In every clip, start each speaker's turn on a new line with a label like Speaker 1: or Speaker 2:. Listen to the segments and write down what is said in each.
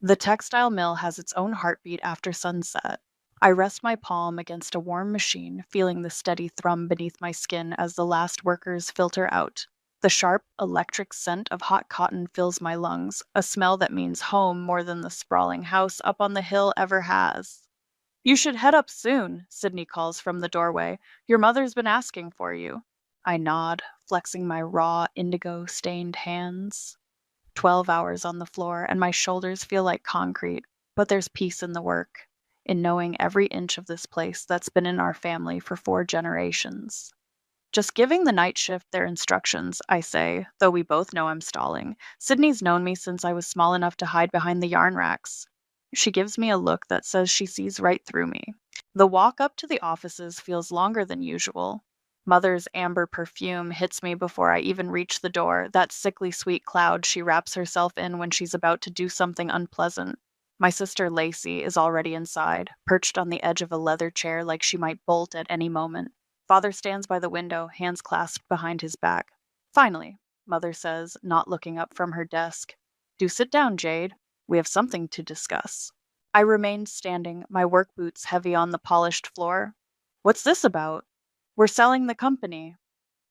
Speaker 1: The textile mill has its own heartbeat after sunset. I rest my palm against a warm machine, feeling the steady thrum beneath my skin as the last workers filter out. The sharp, electric scent of hot cotton fills my lungs, a smell that means home more than the sprawling house up on the hill ever has. You should head up soon, Sydney calls from the doorway. Your mother's been asking for you. I nod, flexing my raw, indigo stained hands. 12 hours on the floor, and my shoulders feel like concrete, but there's peace in the work, in knowing every inch of this place that's been in our family for 4 generations. Just giving the night shift their instructions, I say, though we both know I'm stalling. Sydney's known me since I was small enough to hide behind the yarn racks. She gives me a look that says she sees right through me. The walk up to the offices feels longer than usual. Mother's amber perfume hits me before I even reach the door, that sickly sweet cloud she wraps herself in when she's about to do something unpleasant. My sister Lacey is already inside, perched on the edge of a leather chair like she might bolt at any moment. Father stands by the window, hands clasped behind his back. Finally, Mother says, not looking up from her desk. Do sit down, Jade. We have something to discuss. I remained standing, my work boots heavy on the polished floor. What's this about? We're selling the company.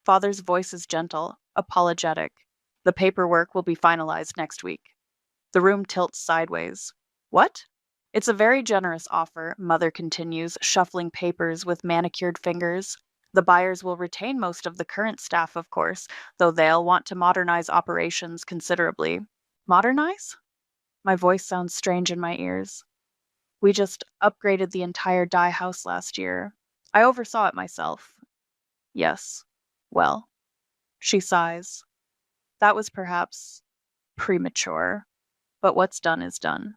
Speaker 1: Father's voice is gentle, apologetic. The paperwork will be finalized next week. The room tilts sideways. What? It's a very generous offer, Mother continues, shuffling papers with manicured fingers. The buyers will retain most of the current staff, of course, though they'll want to modernize operations considerably. Modernize? My voice sounds strange in my ears. We just upgraded the entire dye house last year. I oversaw it myself. Yes. Well, she sighs. That was perhaps premature, but what's done is done.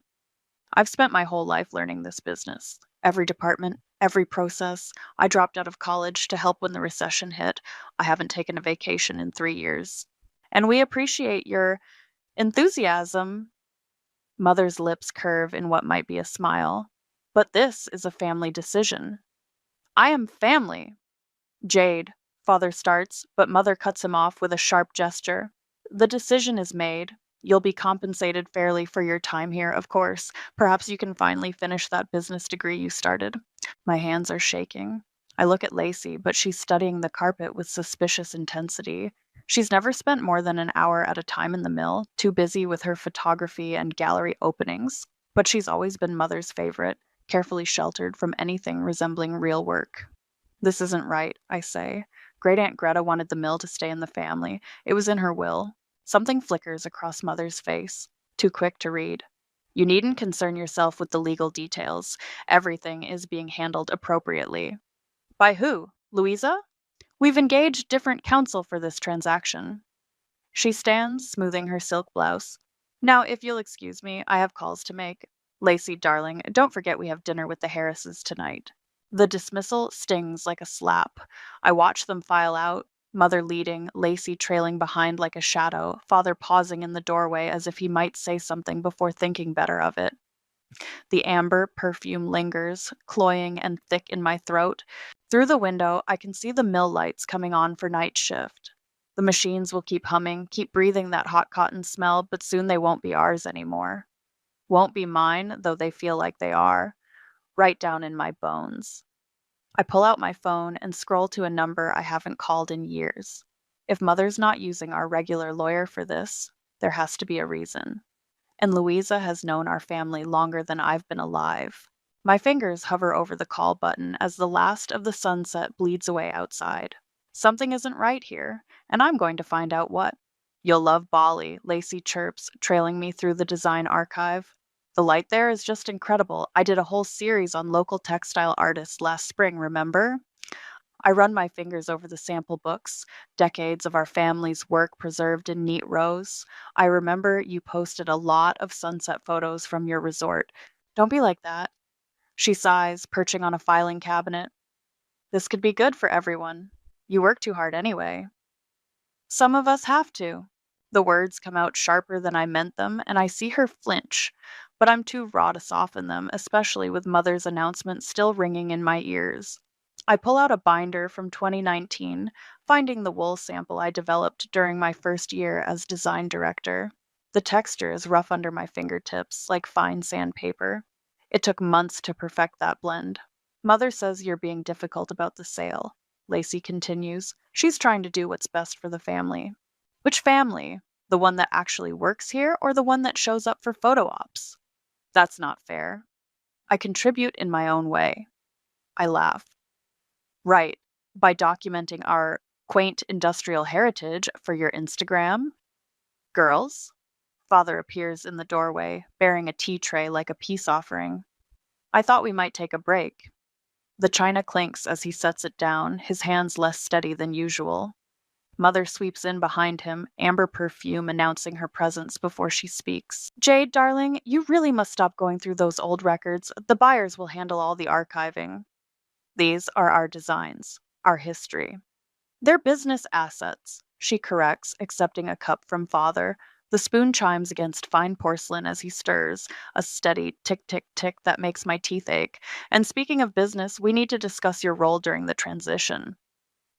Speaker 1: I've spent my whole life learning this business. Every department, every process. I dropped out of college to help when the recession hit. I haven't taken a vacation in 3 years. And we appreciate your enthusiasm. Mother's lips curve in what might be a smile. But this is a family decision. I am family. Jade, Father starts, but Mother cuts him off with a sharp gesture. The decision is made. You'll be compensated fairly for your time here, of course. Perhaps you can finally finish that business degree you started. My hands are shaking. I look at Lacey, but she's studying the carpet with suspicious intensity. She's never spent more than an hour at a time in the mill, too busy with her photography and gallery openings. But she's always been Mother's favorite, carefully sheltered from anything resembling real work. This isn't right, I say. Great Aunt Greta wanted the mill to stay in the family. It was in her will. Something flickers across Mother's face, too quick to read. You needn't concern yourself with the legal details. Everything is being handled appropriately. By who? Louisa? We've engaged different counsel for this transaction. She stands, smoothing her silk blouse. Now, if you'll excuse me, I have calls to make. Lacey, darling, don't forget we have dinner with the Harrises tonight. The dismissal stings like a slap. I watch them file out, Mother leading, Lacey trailing behind like a shadow, Father pausing in the doorway as if he might say something before thinking better of it. The amber perfume lingers, cloying and thick in my throat. Through the window, I can see the mill lights coming on for night shift. The machines will keep humming, keep breathing that hot cotton smell, but soon they won't be ours anymore. Won't be mine, though they feel like they are. Right down in my bones. I pull out my phone and scroll to a number I haven't called in years. If Mother's not using our regular lawyer for this, there has to be a reason. And Louisa has known our family longer than I've been alive. My fingers hover over the call button as the last of the sunset bleeds away outside. Something isn't right here, and I'm going to find out what. You'll love Bali, Lacey chirps, trailing me through the design archive. The light there is just incredible. I did a whole series on local textile artists last spring, remember? I run my fingers over the sample books, decades of our family's work preserved in neat rows. I remember you posted a lot of sunset photos from your resort. Don't be like that. She sighs, perching on a filing cabinet. This could be good for everyone. You work too hard anyway. Some of us have to. The words come out sharper than I meant them, and I see her flinch, but I'm too raw to soften them, especially with Mother's announcement still ringing in my ears. I pull out a binder from 2019, finding the wool sample I developed during my first year as design director. The texture is rough under my fingertips, like fine sandpaper. It took months to perfect that blend. Mother says you're being difficult about the sale. Lacey continues. She's trying to do what's best for the family. Which family? The one that actually works here or the one that shows up for photo ops? That's not fair. I contribute in my own way. I laugh. Right, by documenting our quaint industrial heritage for your Instagram. Girls? Father appears in the doorway, bearing a tea tray like a peace offering. I thought we might take a break. The china clinks as he sets it down, his hands less steady than usual. Mother sweeps in behind him, amber perfume announcing her presence before she speaks. Jade, darling, you really must stop going through those old records. The buyers will handle all the archiving. These are our designs, our history. They're business assets, she corrects, accepting a cup from father. The spoon chimes against fine porcelain as he stirs, a steady tick, tick, tick that makes my teeth ache. And speaking of business, we need to discuss your role during the transition.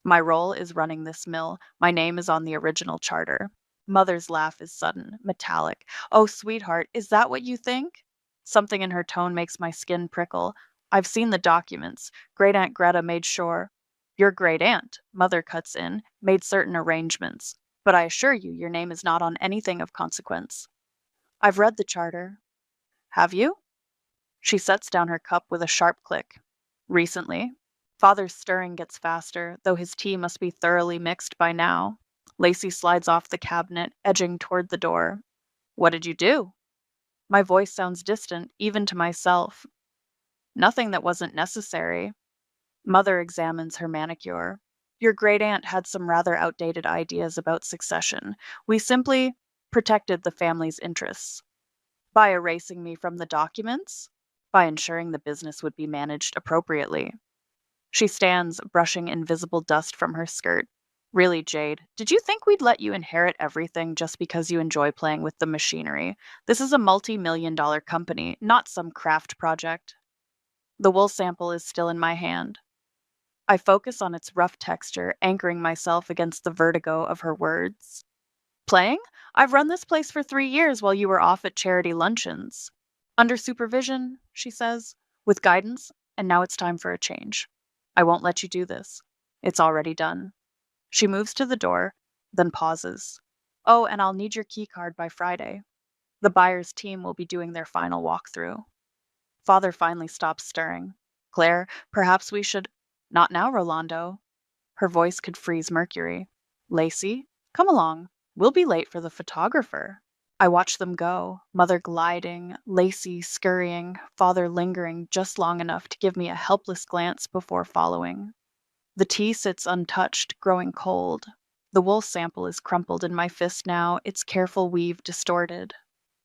Speaker 1: My role is running this mill. My name is on the original charter. Mother's laugh is sudden, metallic. Oh, sweetheart, is that what you think? Something in her tone makes my skin prickle. I've seen the documents. Great Aunt Greta made sure. Your great aunt, Mother cuts in, made certain arrangements. But I assure you, your name is not on anything of consequence. I've read the charter. Have you? She sets down her cup with a sharp click. Recently. Father's stirring gets faster, though his tea must be thoroughly mixed by now. Lacey slides off the cabinet, edging toward the door. What did you do? My voice sounds distant, even to myself. Nothing that wasn't necessary. Mother examines her manicure. Your great aunt had some rather outdated ideas about succession. We simply protected the family's interests. By erasing me from the documents? By ensuring the business would be managed appropriately. She stands, brushing invisible dust from her skirt. Really, Jade, did you think we'd let you inherit everything just because you enjoy playing with the machinery? This is a multi-million-dollar company, not some craft project. The wool sample is still in my hand. I focus on its rough texture, anchoring myself against the vertigo of her words. Playing? I've run this place for 3 years while you were off at charity luncheons. Under supervision, she says, with guidance, and now it's time for a change. I won't let you do this. It's already done. She moves to the door, then pauses. Oh, and I'll need your key card by Friday. The buyer's team will be doing their final walkthrough. Father finally stops stirring. Claire, perhaps we should... Not now, Rolando. Her voice could freeze mercury. Lacey, come along. We'll be late for the photographer. I watch them go, Mother gliding, Lacey scurrying, Father lingering just long enough to give me a helpless glance before following. The tea sits untouched, growing cold. The wool sample is crumpled in my fist now, its careful weave distorted.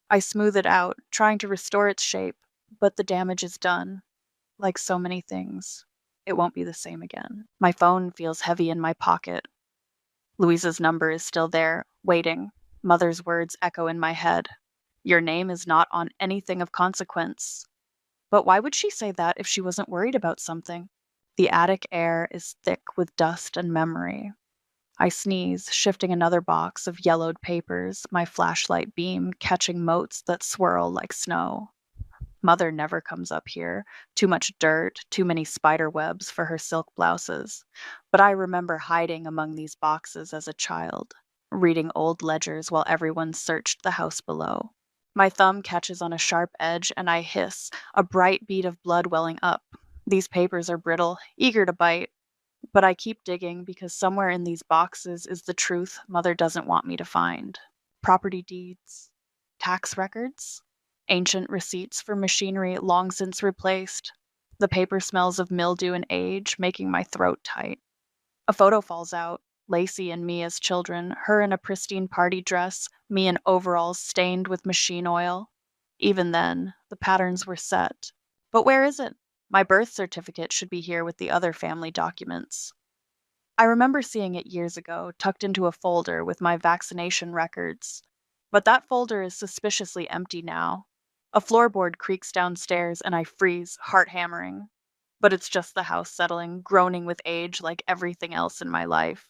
Speaker 1: I smooth it out, trying to restore its shape, but the damage is done. Like so many things, it won't be the same again. My phone feels heavy in my pocket. Louisa's number is still there, waiting. Mother's words echo in my head. Your name is not on anything of consequence. But why would she say that if she wasn't worried about something? The attic air is thick with dust and memory. I sneeze, shifting another box of yellowed papers, my flashlight beam catching motes that swirl like snow. Mother never comes up here. Too much dirt, too many spider webs for her silk blouses. But I remember hiding among these boxes as a child, reading old ledgers while everyone searched the house below. My thumb catches on a sharp edge and I hiss, a bright bead of blood welling up. These papers are brittle, eager to bite. But I keep digging because somewhere in these boxes is the truth Mother doesn't want me to find. Property deeds, tax records, ancient receipts for machinery long since replaced. The paper smells of mildew and age, making my throat tight. A photo falls out, Lacey and me as children, her in a pristine party dress, me in overalls stained with machine oil. Even then, the patterns were set. But where is it? My birth certificate should be here with the other family documents. I remember seeing it years ago, tucked into a folder with my vaccination records. But that folder is suspiciously empty now. A floorboard creaks downstairs and I freeze, heart hammering. But it's just the house settling, groaning with age like everything else in my life.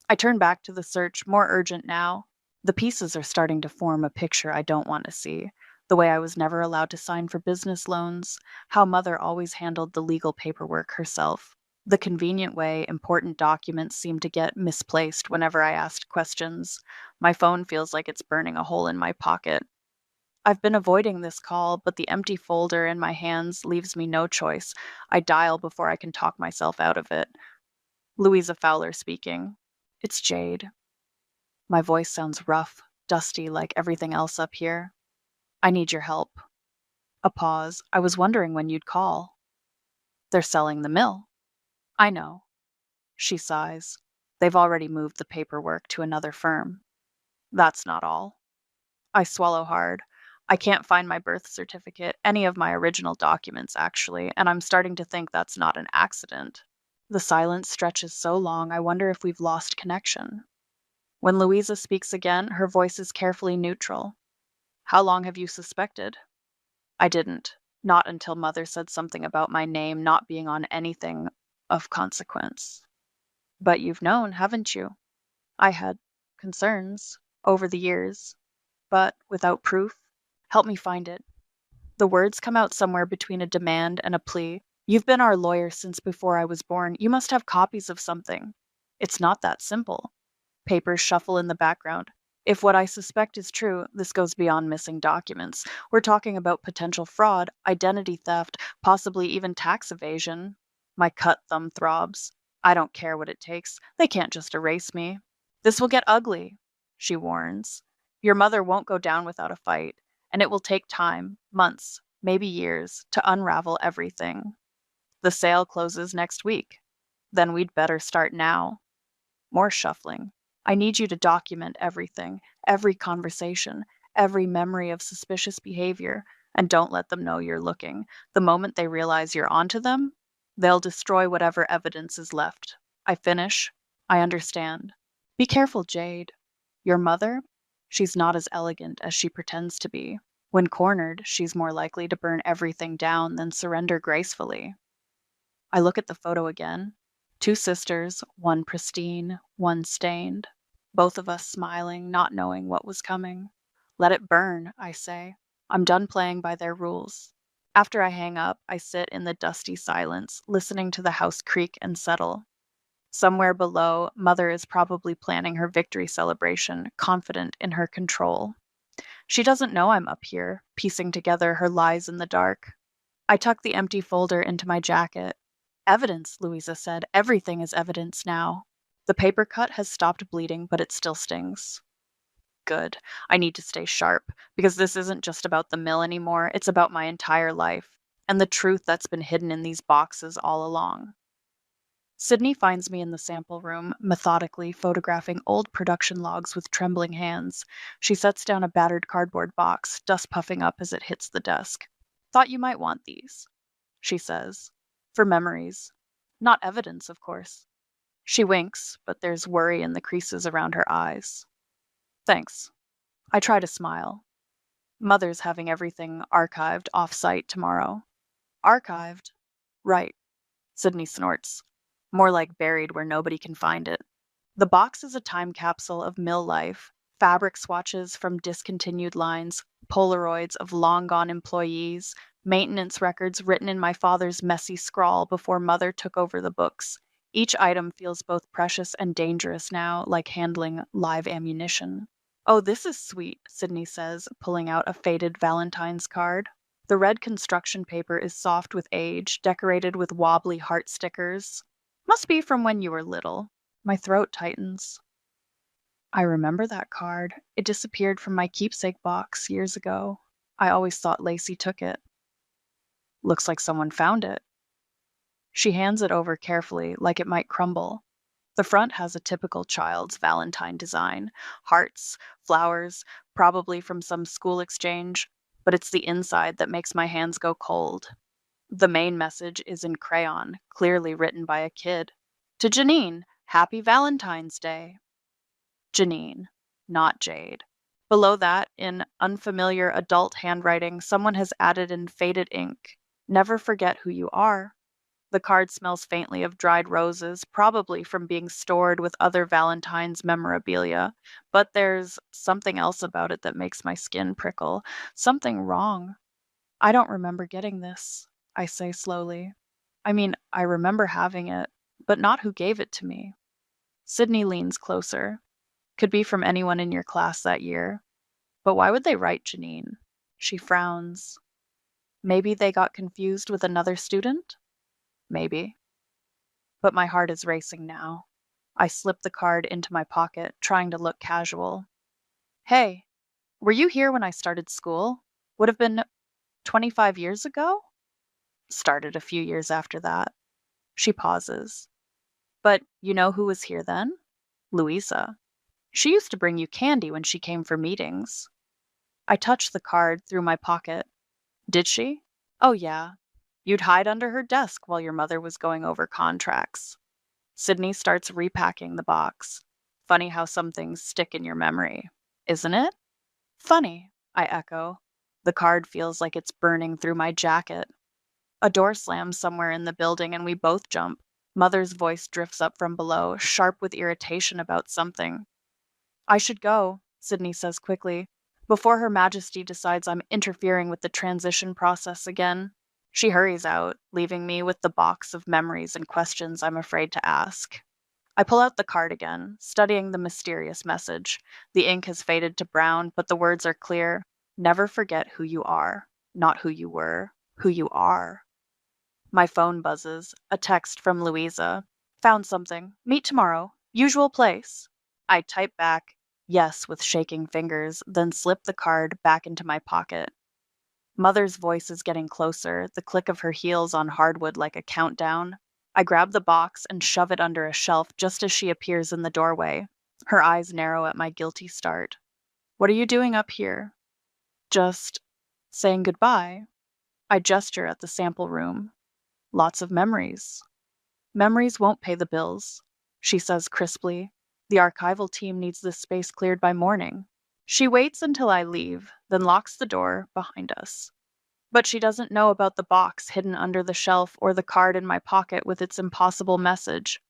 Speaker 1: I turn back to the search, more urgent now. The pieces are starting to form a picture I don't want to see. The way I was never allowed to sign for business loans, how Mother always handled the legal paperwork herself, the convenient way important documents seem to get misplaced whenever I asked questions. My phone feels like it's burning a hole in my pocket. I've been avoiding this call, but the empty folder in my hands leaves me no choice. I dial before I can talk myself out of it. Louisa Fowler speaking. It's Jade. My voice sounds rough, dusty like everything else up here. I need your help. A pause. I was wondering when you'd call. They're selling the mill. I know. She sighs. They've already moved the paperwork to another firm. That's not all. I swallow hard. I can't find my birth certificate, any of my original documents, actually, and I'm starting to think that's not an accident. The silence stretches so long, I wonder if we've lost connection. When Louisa speaks again, her voice is carefully neutral. How long have you suspected? I didn't. Not until Mother said something about my name not being on anything of consequence. But you've known, haven't you? I had concerns over the years, but without proof. Help me find it. The words come out somewhere between a demand and a plea. You've been our lawyer since before I was born. You must have copies of something. It's not that simple. Papers shuffle in the background. If what I suspect is true, this goes beyond missing documents. We're talking about potential fraud, identity theft, possibly even tax evasion. My cut thumb throbs. I don't care what it takes. They can't just erase me. This will get ugly, she warns. Your mother won't go down without a fight, and it will take time, months, maybe years, to unravel everything. The sale closes next week. Then we'd better start now. More shuffling. I need you to document everything, every conversation, every memory of suspicious behavior, and don't let them know you're looking. The moment they realize you're onto them, they'll destroy whatever evidence is left. I finish. I understand. Be careful, Jade. Your mother? She's not as elegant as she pretends to be. When cornered, she's more likely to burn everything down than surrender gracefully. I look at the photo again. Two sisters, one pristine, one stained. Both of us smiling, not knowing what was coming. Let it burn, I say. I'm done playing by their rules. After I hang up, I sit in the dusty silence, listening to the house creak and settle. Somewhere below, Mother is probably planning her victory celebration, confident in her control. She doesn't know I'm up here, piecing together her lies in the dark. I tuck the empty folder into my jacket. Evidence, Louisa said. Everything is evidence now. The paper cut has stopped bleeding, but it still stings. Good. I need to stay sharp, because this isn't just about the mill anymore. It's about my entire life, and the truth that's been hidden in these boxes all along. Sydney finds me in the sample room, methodically photographing old production logs with trembling hands. She sets down a battered cardboard box, dust puffing up as it hits the desk. Thought you might want these, she says. For memories. Not evidence, of course. She winks, but there's worry in the creases around her eyes. Thanks. I try to smile. Mother's having everything archived off-site tomorrow. Archived? Right. Sydney snorts. More like buried where nobody can find it. The box is a time capsule of mill life, fabric swatches from discontinued lines, Polaroids of long-gone employees, maintenance records written in my father's messy scrawl before Mother took over the books. Each item feels both precious and dangerous now, like handling live ammunition. Oh, this is sweet, Sydney says, pulling out a faded Valentine's card. The red construction paper is soft with age, decorated with wobbly heart stickers. Must be from when you were little. My throat tightens. I remember that card. It disappeared from my keepsake box years ago. I always thought Lacey took it. Looks like someone found it. She hands it over carefully, like it might crumble. The front has a typical child's Valentine design. Hearts, flowers, probably from some school exchange. But it's the inside that makes my hands go cold. The main message is in crayon, clearly written by a kid. To Janine, Happy Valentine's Day. Janine, not Jade. Below that, in unfamiliar adult handwriting, someone has added in faded ink, Never forget who you are. The card smells faintly of dried roses, probably from being stored with other Valentine's memorabilia, but there's something else about it that makes my skin prickle. Something wrong. I don't remember getting this, I say slowly. I mean, I remember having it, but not who gave it to me. Sydney leans closer. Could be from anyone in your class that year. But why would they write Janine? She frowns. Maybe they got confused with another student? Maybe. But my heart is racing now. I slip the card into my pocket, trying to look casual. Hey, were you here when I started school? Would have been 25 years ago? Started a few years after that. She pauses. But you know who was here then? Louisa. She used to bring you candy when she came for meetings. I touch the card through my pocket. Did she? Oh, yeah. You'd hide under her desk while your mother was going over contracts. Sydney starts repacking the box. Funny how some things stick in your memory, isn't it? Funny, I echo. The card feels like it's burning through my jacket. A door slams somewhere in the building and we both jump. Mother's voice drifts up from below, sharp with irritation about something. I should go, Sydney says quickly, before Her Majesty decides I'm interfering with the transition process again. She hurries out, leaving me with the box of memories and questions I'm afraid to ask. I pull out the card again, studying the mysterious message. The ink has faded to brown, but the words are clear. Never forget who you are. Not who you were, who you are. My phone buzzes. A text from Louisa. Found something. Meet tomorrow. Usual place. I type back, yes, with shaking fingers, then slip the card back into my pocket. Mother's voice is getting closer, the click of her heels on hardwood like a countdown. I grab the box and shove it under a shelf just as she appears in the doorway. Her eyes narrow at my guilty start. What are you doing up here? Just saying goodbye. I gesture at the sample room. Lots of memories. Memories won't pay the bills, she says crisply. The archival team needs this space cleared by morning. She waits until I leave, then locks the door behind us. But she doesn't know about the box hidden under the shelf or the card in my pocket with its impossible message.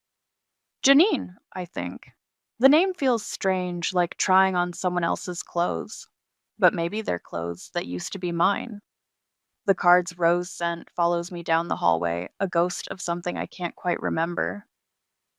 Speaker 1: Janine, I think. The name feels strange, like trying on someone else's clothes. But maybe they're clothes that used to be mine. The card's rose scent follows me down the hallway, a ghost of something I can't quite remember.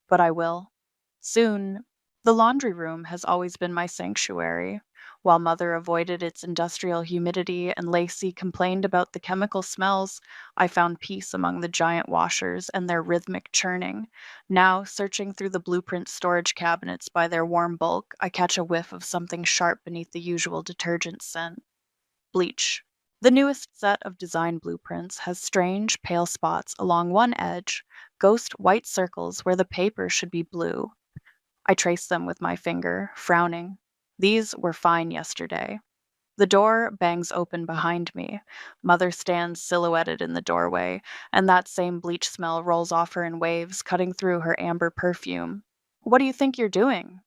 Speaker 1: But I will. Soon. The laundry room has always been my sanctuary. While Mother avoided its industrial humidity and Lacey complained about the chemical smells, I found peace among the giant washers and their rhythmic churning. Now, searching through the blueprint storage cabinets by their warm bulk, I catch a whiff of something sharp beneath the usual detergent scent. Bleach. The newest set of design blueprints has strange, pale spots along one edge, ghost white circles where the paper should be blue. I trace them with my finger, frowning. These were fine yesterday. The door bangs open behind me. Mother stands silhouetted in the doorway, and that same bleach smell rolls off her in waves, cutting through her amber perfume. What do you think you're doing?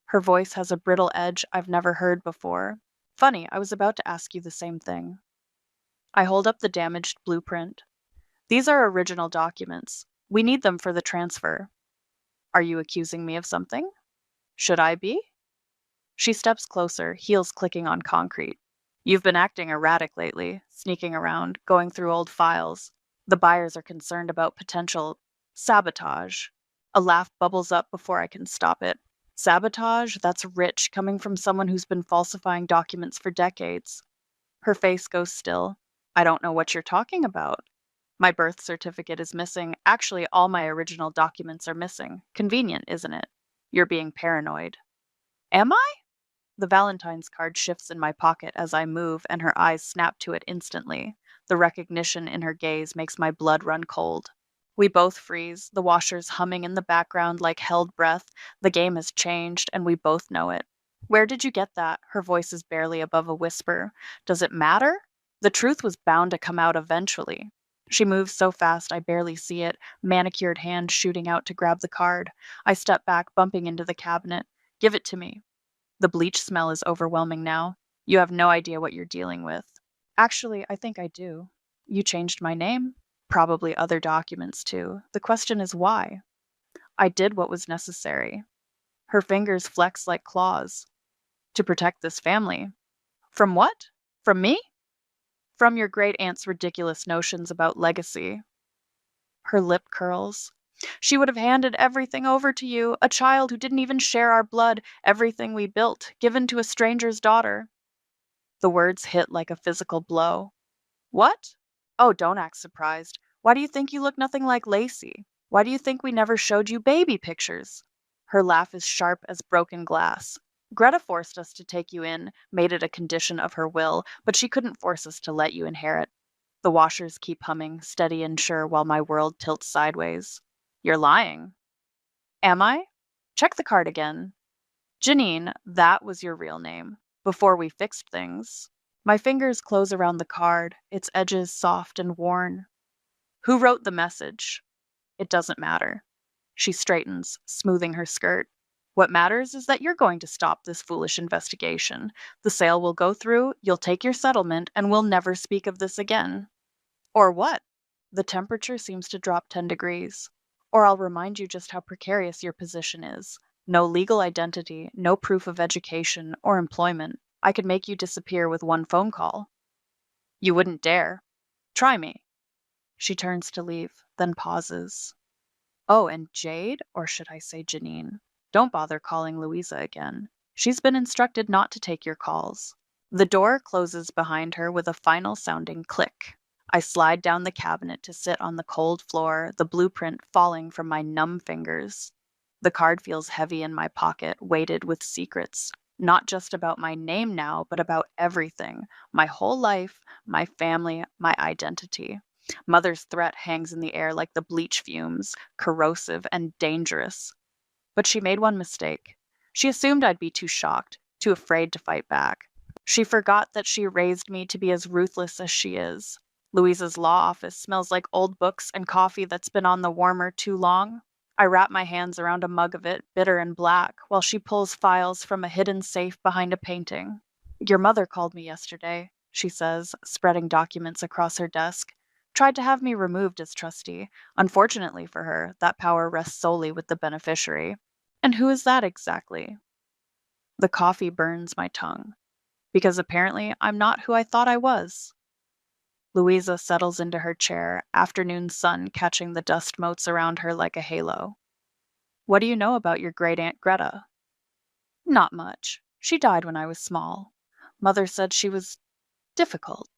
Speaker 1: Her voice has a brittle edge I've never heard before. Funny, I was about to ask you the same thing. I hold up the damaged blueprint. These are original documents. We need them for the transfer. Are you accusing me of something? Should I be? She steps closer, heels clicking on concrete. You've been acting erratic lately, sneaking around, going through old files. The buyers are concerned about potential sabotage. A laugh bubbles up before I can stop it. Sabotage? That's rich, coming from someone who's been falsifying documents for decades. Her face goes still. I don't know what you're talking about. My birth certificate is missing. Actually, all my original documents are missing. Convenient, isn't it? You're being paranoid. Am I? The Valentine's card shifts in my pocket as I move, and her eyes snap to it instantly. The recognition in her gaze makes my blood run cold. We both freeze, the washers humming in the background like held breath. The game has changed, and we both know it. Where did you get that? Her voice is barely above a whisper. Does it matter? The truth was bound to come out eventually. She moves so fast I barely see it, manicured hand shooting out to grab the card. I step back, bumping into the cabinet. Give it to me. The bleach smell is overwhelming now. You have no idea what you're dealing with. Actually, I think I do. You changed my name. Probably other documents, too. The question is why? I did what was necessary. Her fingers flex like claws. To protect this family. From what? From me? From your great aunt's ridiculous notions about legacy. Her lip curls. She would have handed everything over to you, a child who didn't even share our blood, everything we built, given to a stranger's daughter. The words hit like a physical blow. What? Oh, don't act surprised. Why do you think you look nothing like Lacey? Why do you think we never showed you baby pictures? Her laugh is sharp as broken glass. Greta forced us to take you in, made it a condition of her will, but she couldn't force us to let you inherit. The washers keep humming, steady and sure, while my world tilts sideways. You're lying. Am I? Check the card again. Janine, that was your real name. Before we fixed things. My fingers close around the card, its edges soft and worn. Who wrote the message? It doesn't matter. She straightens, smoothing her skirt. What matters is that you're going to stop this foolish investigation. The sale will go through, you'll take your settlement, and we'll never speak of this again. Or what? The temperature seems to drop 10 degrees. Or I'll remind you just how precarious your position is. No legal identity, no proof of education or employment. I could make you disappear with one phone call. You wouldn't dare. Try me. She turns to leave, then pauses. Oh, and Jade, or should I say Janine, don't bother calling Louisa again. She's been instructed not to take your calls. The door closes behind her with a final sounding click. I slide down the cabinet to sit on the cold floor, the blueprint falling from my numb fingers. The card feels heavy in my pocket, weighted with secrets. Not just about my name now, but about everything. My whole life, my family, my identity. Mother's threat hangs in the air like the bleach fumes, corrosive and dangerous. But she made one mistake. She assumed I'd be too shocked, too afraid to fight back. She forgot that she raised me to be as ruthless as she is. Louisa's law office smells like old books and coffee that's been on the warmer too long. I wrap my hands around a mug of it, bitter and black, while she pulls files from a hidden safe behind a painting. Your mother called me yesterday, she says, spreading documents across her desk. Tried to have me removed as trustee. Unfortunately for her, that power rests solely with the beneficiary. And who is that exactly? The coffee burns my tongue. Because apparently I'm not who I thought I was. Louisa settles into her chair, afternoon sun catching the dust motes around her like a halo. What do you know about your great aunt Greta? Not much. She died when I was small. Mother said she was difficult.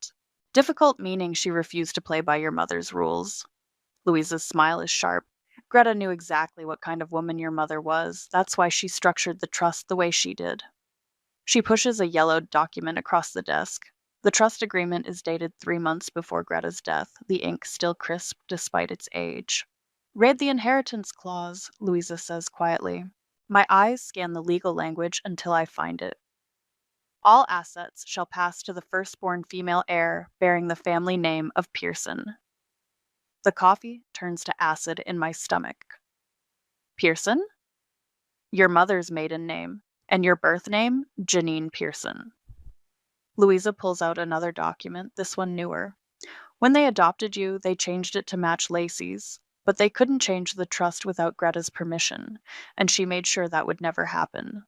Speaker 1: Difficult meaning she refused to play by your mother's rules. Louisa's smile is sharp. Greta knew exactly what kind of woman your mother was. That's why she structured the trust the way she did. She pushes a yellowed document across the desk. The trust agreement is dated 3 months before Greta's death, the ink still crisp despite its age. Read the inheritance clause, Louisa says quietly. My eyes scan the legal language until I find it. All assets shall pass to the firstborn female heir bearing the family name of Pearson. The coffee turns to acid in my stomach. Pearson? Your mother's maiden name, and your birth name, Janine Pearson. Louisa pulls out another document, this one newer. When they adopted you, they changed it to match Lacey's, but they couldn't change the trust without Greta's permission, and she made sure that would never happen.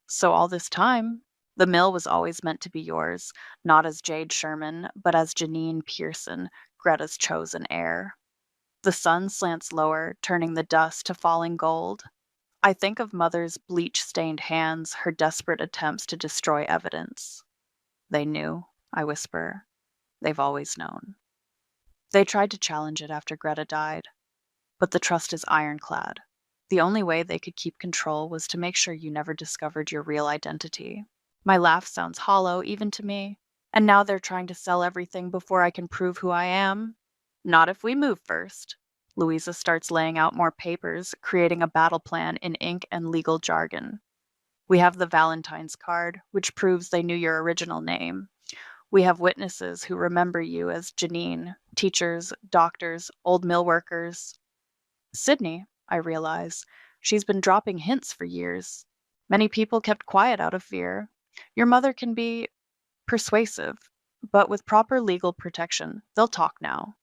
Speaker 1: So all this time, the mill was always meant to be yours, not as Jade Sherman, but as Janine Pearson, Greta's chosen heir. The sun slants lower, turning the dust to falling gold. I think of Mother's bleach-stained hands, her desperate attempts to destroy evidence. They knew, I whisper. They've always known. They tried to challenge it after Greta died, but the trust is ironclad. The only way they could keep control was to make sure you never discovered your real identity. My laugh sounds hollow even to me, and now they're trying to sell everything before I can prove who I am. Not if we move first. Louisa starts laying out more papers, creating a battle plan in ink and legal jargon. We have the Valentine's card, which proves they knew your original name. We have witnesses who remember you as Janine, teachers, doctors, old mill workers. Sydney, I realize, she's been dropping hints for years. Many people kept quiet out of fear. Your mother can be persuasive, but with proper legal protection, they'll talk now.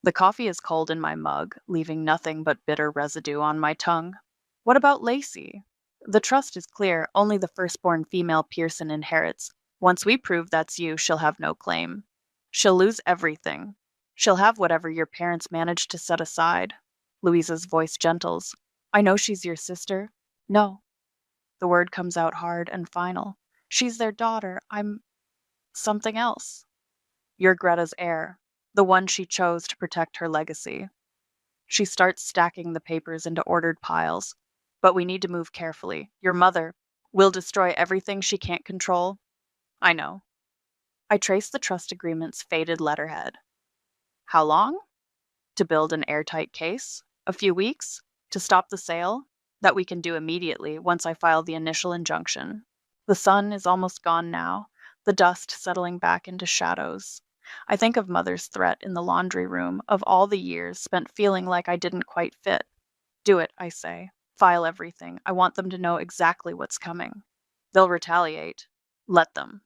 Speaker 1: The coffee is cold in my mug, leaving nothing but bitter residue on my tongue. What about Lacey? The trust is clear, only the firstborn female Pearson inherits. Once we prove that's you, she'll have no claim. She'll lose everything. She'll have whatever your parents managed to set aside. Louisa's voice gentles. I know she's your sister. No. The word comes out hard and final. She's their daughter. I'm something else. You're Greta's heir, the one she chose to protect her legacy. She starts stacking the papers into ordered piles. But we need to move carefully. Your mother will destroy everything she can't control. I know. I trace the trust agreement's faded letterhead. How long? To build an airtight case? A few weeks? To stop the sale? That we can do immediately once I file the initial injunction. The sun is almost gone now, the dust settling back into shadows. I think of Mother's threat in the laundry room, of all the years spent feeling like I didn't quite fit. Do it, I say. File everything. I want them to know exactly what's coming. They'll retaliate. Let them.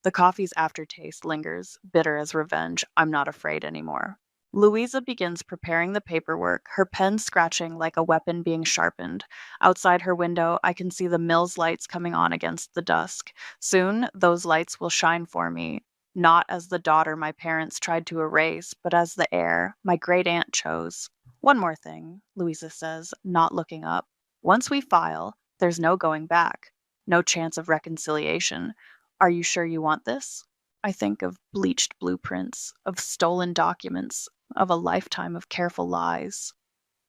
Speaker 1: The coffee's aftertaste lingers, bitter as revenge. I'm not afraid anymore. Louisa begins preparing the paperwork, her pen scratching like a weapon being sharpened. Outside her window, I can see the mill's lights coming on against the dusk. Soon, those lights will shine for me, not as the daughter my parents tried to erase, but as the heir my great aunt chose. One more thing, Louisa says, not looking up. Once we file, there's no going back, no chance of reconciliation. Are you sure you want this? I think of bleached blueprints, of stolen documents, of a lifetime of careful lies.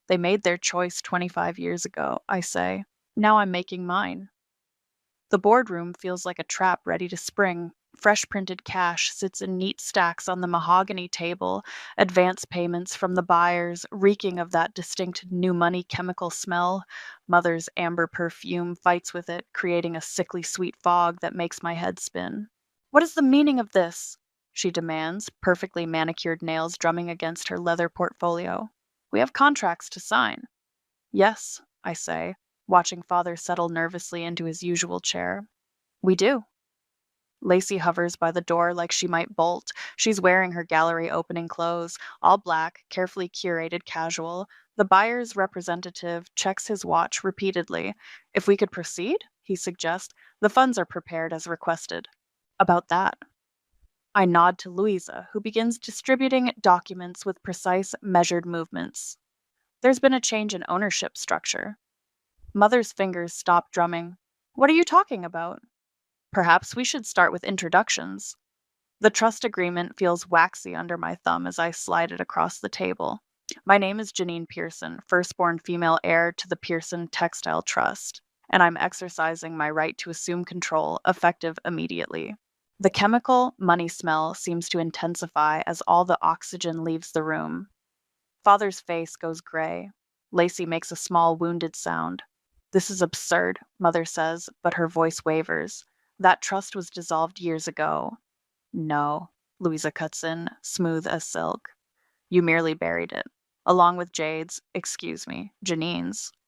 Speaker 1: They made their choice 25 years ago, I say. Now I'm making mine. The boardroom feels like a trap ready to spring. Fresh printed cash sits in neat stacks on the mahogany table, advance payments from the buyers, reeking of that distinct new money chemical smell. Mother's amber perfume fights with it, creating a sickly sweet fog that makes my head spin. What is the meaning of this? She demands, perfectly manicured nails drumming against her leather portfolio. We have contracts to sign. Yes, I say, watching Father settle nervously into his usual chair. We do. Lacey hovers by the door like she might bolt. She's wearing her gallery opening clothes, all black, carefully curated casual. The buyer's representative checks his watch repeatedly. If we could proceed, he suggests, the funds are prepared as requested. About that. I nod to Louisa, who begins distributing documents with precise, measured movements. There's been a change in ownership structure. Mother's fingers stop drumming. What are you talking about? Perhaps we should start with introductions. The trust agreement feels waxy under my thumb as I slide it across the table. My name is Janine Pearson, firstborn female heir to the Pearson Textile Trust, and I'm exercising my right to assume control, effective immediately. The chemical money smell seems to intensify as all the oxygen leaves the room. Father's face goes gray. Lacey makes a small wounded sound. This is absurd, Mother says, but her voice wavers. That trust was dissolved years ago. No, Louisa cuts in, smooth as silk. You merely buried it, along with Janine's,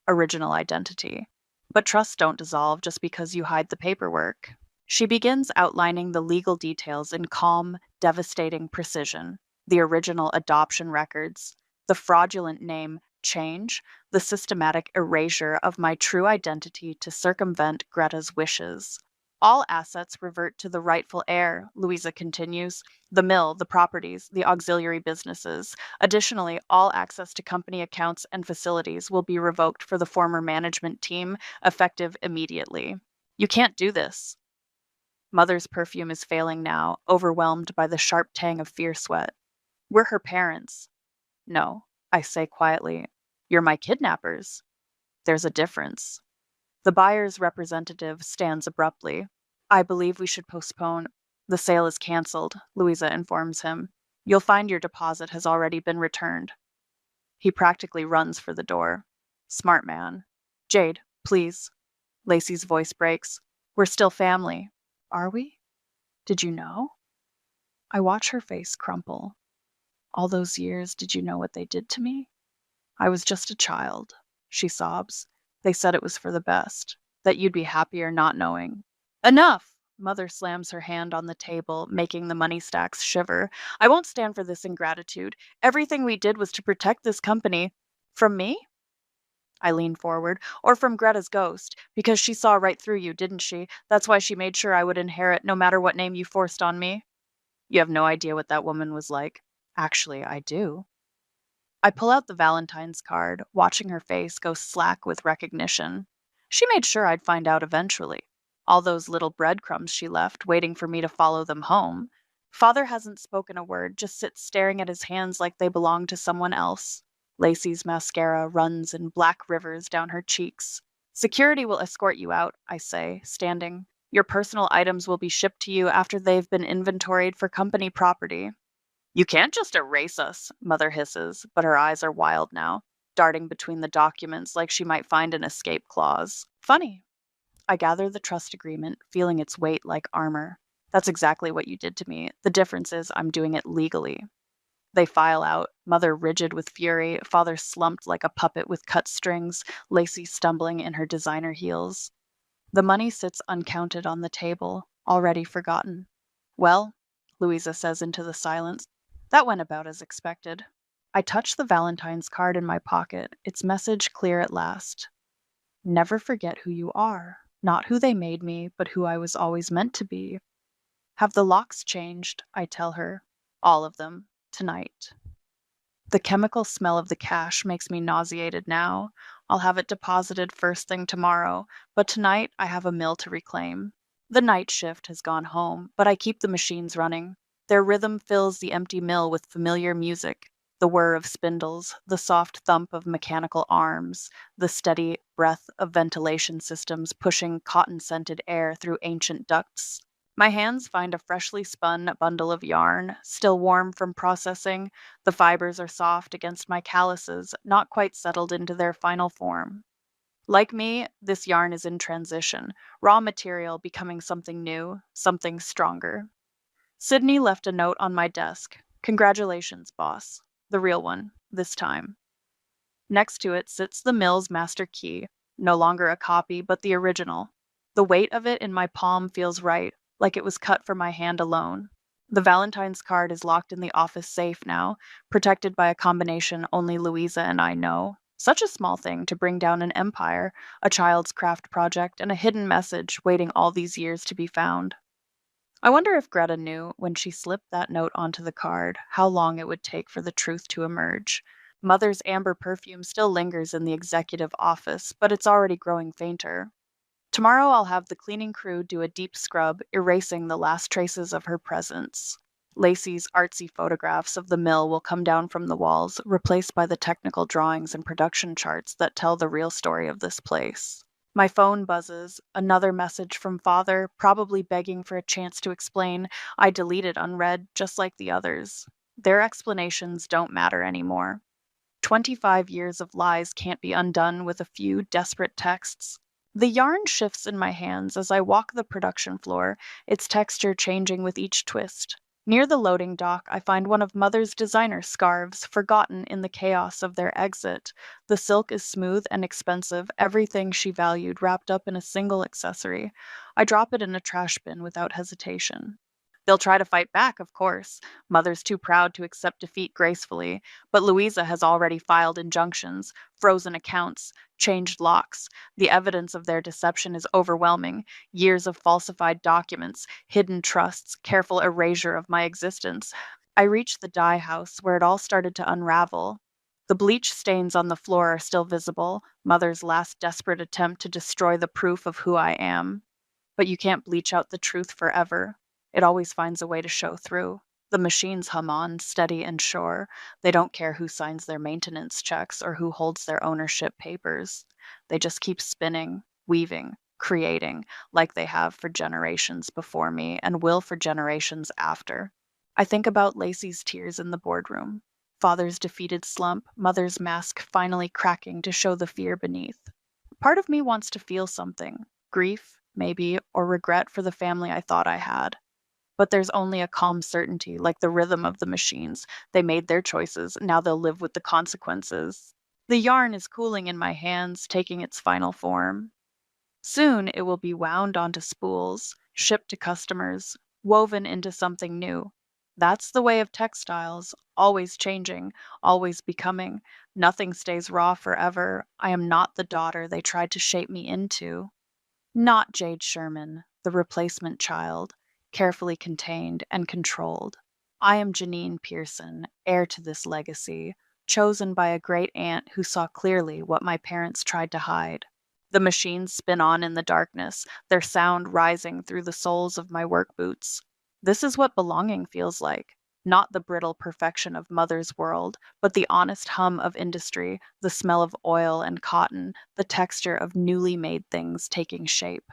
Speaker 1: original identity. But trusts don't dissolve just because you hide the paperwork. She begins outlining the legal details in calm, devastating precision. The original adoption records, the fraudulent name change, the systematic erasure of my true identity to circumvent Greta's wishes. All assets revert to the rightful heir, Louisa continues. The mill, the properties, the auxiliary businesses. Additionally, all access to company accounts and facilities will be revoked for the former management team, effective immediately. You can't do this. Mother's perfume is failing now, overwhelmed by the sharp tang of fear sweat. We're her parents. No, I say quietly. You're my kidnappers. There's a difference. The buyer's representative stands abruptly. I believe we should postpone. The sale is canceled, Louisa informs him. You'll find your deposit has already been returned. He practically runs for the door. Smart man. Jade, please. Lacey's voice breaks. We're still family. Are we? Did you know? I watch her face crumple. All those years, did you know what they did to me? I was just a child, she sobs. They said it was for the best, that you'd be happier not knowing. Enough! Mother slams her hand on the table, making the money stacks shiver. I won't stand for this ingratitude. Everything we did was to protect this company. From me? I lean forward. Or from Greta's ghost. Because she saw right through you, didn't she? That's why she made sure I would inherit no matter what name you forced on me. You have no idea what that woman was like. Actually, I do. I pull out the Valentine's card, watching her face go slack with recognition. She made sure I'd find out eventually. All those little breadcrumbs she left, waiting for me to follow them home. Father hasn't spoken a word, just sits staring at his hands like they belong to someone else. Lacey's mascara runs in black rivers down her cheeks. Security will escort you out, I say, standing. Your personal items will be shipped to you after they've been inventoried for company property. You can't just erase us, Mother hisses, but her eyes are wild now, darting between the documents like she might find an escape clause. Funny. I gather the trust agreement, feeling its weight like armor. That's exactly what you did to me. The difference is I'm doing it legally. They file out, Mother rigid with fury, Father slumped like a puppet with cut strings, Lacey stumbling in her designer heels. The money sits uncounted on the table, already forgotten. Well, Louisa says into the silence, that went about as expected. I touch the Valentine's card in my pocket, its message clear at last. Never forget who you are. Not who they made me, but who I was always meant to be. Have the locks changed, I tell her. All of them. Tonight. The chemical smell of the cash makes me nauseated now. I'll have it deposited first thing tomorrow, but tonight I have a mill to reclaim. The night shift has gone home, but I keep the machines running. Their rhythm fills the empty mill with familiar music, the whir of spindles, the soft thump of mechanical arms, the steady breath of ventilation systems pushing cotton-scented air through ancient ducts. My hands find a freshly spun bundle of yarn, still warm from processing. The fibers are soft against my calluses, not quite settled into their final form. Like me, this yarn is in transition, raw material becoming something new, something stronger. Sydney left a note on my desk. Congratulations, boss. The real one, this time. Next to it sits the mill's master key, no longer a copy, but the original. The weight of it in my palm feels right, like it was cut for my hand alone. The Valentine's card is locked in the office safe now, protected by a combination only Louisa and I know. Such a small thing to bring down an empire, a child's craft project, and a hidden message waiting all these years to be found. I wonder if Greta knew, when she slipped that note onto the card, how long it would take for the truth to emerge. Mother's amber perfume still lingers in the executive office, but it's already growing fainter. Tomorrow I'll have the cleaning crew do a deep scrub, erasing the last traces of her presence. Lacey's artsy photographs of the mill will come down from the walls, replaced by the technical drawings and production charts that tell the real story of this place. My phone buzzes, another message from Father, probably begging for a chance to explain. I delete it unread, just like the others. Their explanations don't matter anymore. 25 years of lies can't be undone with a few desperate texts. The yarn shifts in my hands as I walk the production floor, its texture changing with each twist. Near the loading dock, I find one of Mother's designer scarves, forgotten in the chaos of their exit. The silk is smooth and expensive, everything she valued wrapped up in a single accessory. I drop it in a trash bin without hesitation. They'll try to fight back, of course. Mother's too proud to accept defeat gracefully, but Louisa has already filed injunctions, frozen accounts, changed locks. The evidence of their deception is overwhelming. Years of falsified documents, hidden trusts, careful erasure of my existence. I reach the dye house where it all started to unravel. The bleach stains on the floor are still visible, Mother's last desperate attempt to destroy the proof of who I am. But you can't bleach out the truth forever. It always finds a way to show through. The machines hum on, steady and sure. They don't care who signs their maintenance checks or who holds their ownership papers. They just keep spinning, weaving, creating, like they have for generations before me and will for generations after. I think about Lacey's tears in the boardroom. Father's defeated slump, Mother's mask finally cracking to show the fear beneath. Part of me wants to feel something, grief, maybe, or regret for the family I thought I had. But there's only a calm certainty, like the rhythm of the machines. They made their choices, now they'll live with the consequences. The yarn is cooling in my hands, taking its final form. Soon it will be wound onto spools, shipped to customers, woven into something new. That's the way of textiles, always changing, always becoming. Nothing stays raw forever. I am not the daughter they tried to shape me into. Not Jade Sherman, the replacement child, carefully contained and controlled. I am Janine Pearson, heir to this legacy, chosen by a great aunt who saw clearly what my parents tried to hide. The machines spin on in the darkness, their sound rising through the soles of my work boots. This is what belonging feels like. Not the brittle perfection of mother's world, but the honest hum of industry, the smell of oil and cotton, the texture of newly made things taking shape.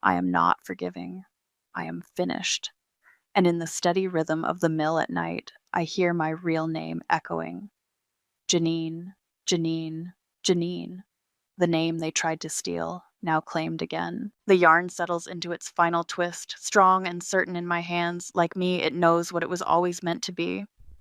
Speaker 1: I am not forgiving. I am finished. And in the steady rhythm of the mill at night, I hear my real name echoing. Janine, Janine, Janine. The name they tried to steal, now claimed again. The yarn settles into its final twist, strong and certain in my hands. Like me, it knows what it was always meant to be.